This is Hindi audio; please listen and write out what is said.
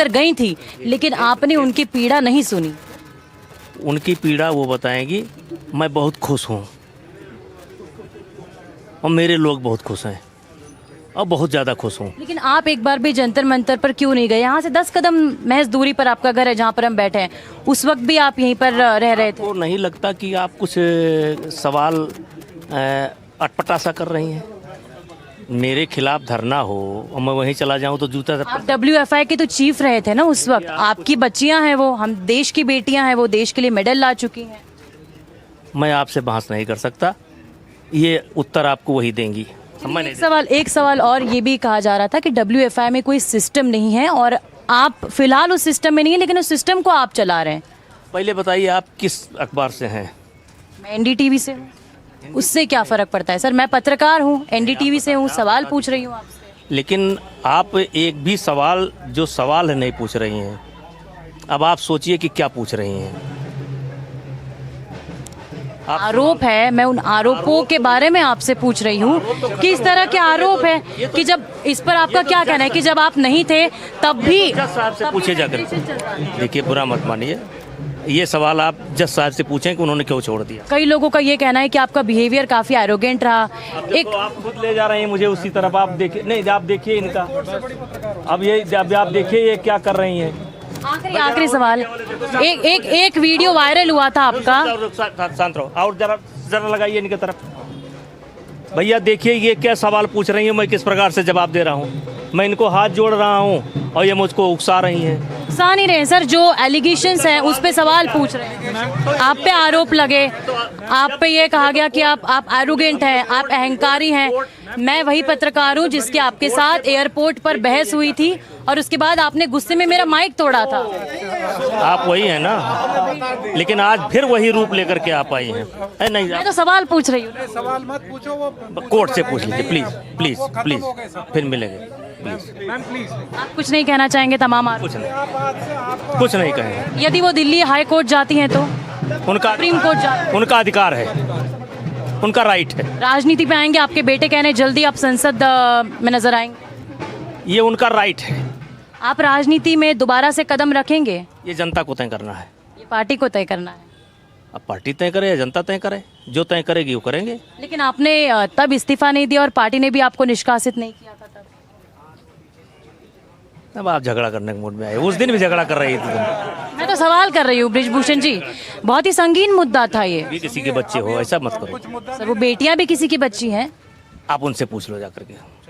गई थी, लेकिन आपने उनकी पीड़ा नहीं सुनी। उनकी पीड़ा वो बताएंगी। मैं बहुत खुश हूँ और मेरे लोग बहुत खुश हैं और बहुत ज़्यादा खुश हूँ। लेकिन आप एक बार भी जंतर मंतर पर क्यों नहीं गए? यहाँ से 10 कदम महज दूरी पर आपका घर है जहाँ पर हम बैठे हैं, उस वक्त भी आप यहीं पर रह रहे थे। वो नहीं लगता कि आप कुछ सवाल अटपटा सा कर रही हैं? मेरे खिलाफ धरना हो और मैं वहीं चला जाऊं तो जूता आप WFI के तो चीफ रहे थे ना उस वक्त। आपकी बच्चियां हैं, वो हम देश की बेटियां हैं, वो देश के लिए मेडल ला चुकी हैं। मैं आपसे बहस नहीं कर सकता, ये उत्तर आपको वही देंगी। एक सवाल और ये भी कहा जा रहा था कि WFI में कोई सिस्टम नहीं है और आप फिलहाल उस सिस्टम में नहीं है, लेकिन उस सिस्टम को आप चला रहे हैं। पहले बताइए आप किस अखबार से हैं? मैं NDTV से हूँ। उससे क्या फ़र्क पड़ता है सर? मैं पत्रकार हूँ, NDTV से हूँ, सवाल पूछ रही हूँ आपसे। लेकिन आप एक भी सवाल जो सवाल है नहीं पूछ रही हैं। अब आप सोचिए कि क्या पूछ रही हैं। आरोप है, मैं उन आरोपों के बारे में आपसे पूछ रही हूँ कि इस तरह के आरोप है कि जब इस पर आपका क्या कहना है कि जब आप नहीं थे तब भी जज साहब से पूछे जाकर। देखिए, बुरा मत मानिए, ये सवाल आप जज साहब से पूछें कि उन्होंने क्यों छोड़ दिया। कई लोगों का ये कहना है कि आपका बिहेवियर काफी एरोगेंट रहा। एक तो आप खुद ले जा रहे हैं मुझे उसी तरफ। आप देखिए, नहीं आप देखिए इनका, अब ये जब आप देखिए ये क्या कर रही हैं। आखिरी सवाल, एक वीडियो वायरल हुआ था आपका। शांत रहो और जरा लगाइए इनकी तरफ। भैया देखिए ये क्या सवाल पूछ रही हैं, मैं किस प्रकार से जवाब दे रहा हूँ। मैं इनको हाथ जोड़ रहा हूँ और ये मुझको उकसा रही हैं। उकसा नहीं रहे सर, जो एलिगेशंस हैं उस पे सवाल पूछ रहे हैं। आप पे आरोप लगे, आप पे ये कहा गया कि आप एरोगेंट हैं, आप अहंकारी हैं। मैं वही पत्रकार हूँ जिसके आपके साथ एयरपोर्ट पर बहस हुई थी और उसके बाद आपने गुस्से में मेरा माइक तोड़ा था। आप वही हैं ना, लेकिन आज फिर वही रूप लेकर के आप आई हैं। नहीं, मैं तो सवाल पूछ रही हूँ। सवाल मत पूछो, वो कोर्ट से पूछ लीजिए प्लीज प्लीज प्लीज, फिर मिलेंगे प्लीज। Ma'am please. आप कुछ नहीं कहना चाहेंगे तमाम आरोप? कुछ नहीं कहेंगे। यदि वो दिल्ली हाई कोर्ट जाती हैं तो? उनका सुप्रीम कोर्ट जाती? उनका अधिकार है, उनका राइट है। राजनीति पे आएंगे, आपके बेटे कहने जल्दी आप संसद में नजर आएंगे, ये उनका राइट है। आप राजनीति में दोबारा से कदम रखेंगे? ये जनता को तय करना है। ये पार्टी को तय करना है। अब पार्टी तय करे या जनता तय करे, जो तय करेगी वो करेंगे। लेकिन आपने तब इस्तीफा नहीं दिया और पार्टी ने भी आपको निष्कासित नहीं किया था तब। अब आप झगड़ा करने के मूड में आए, उस दिन भी झगड़ा कर रही थी तुम। मैं तो सवाल कर रही हूँ ब्रिजभूषण जी, बहुत ही संगीन मुद्दा था ये। भी किसी के बच्चे हो, ऐसा मत करो। सर वो बेटियां भी किसी की बच्ची हैं। आप उनसे पूछ लो जाकर के।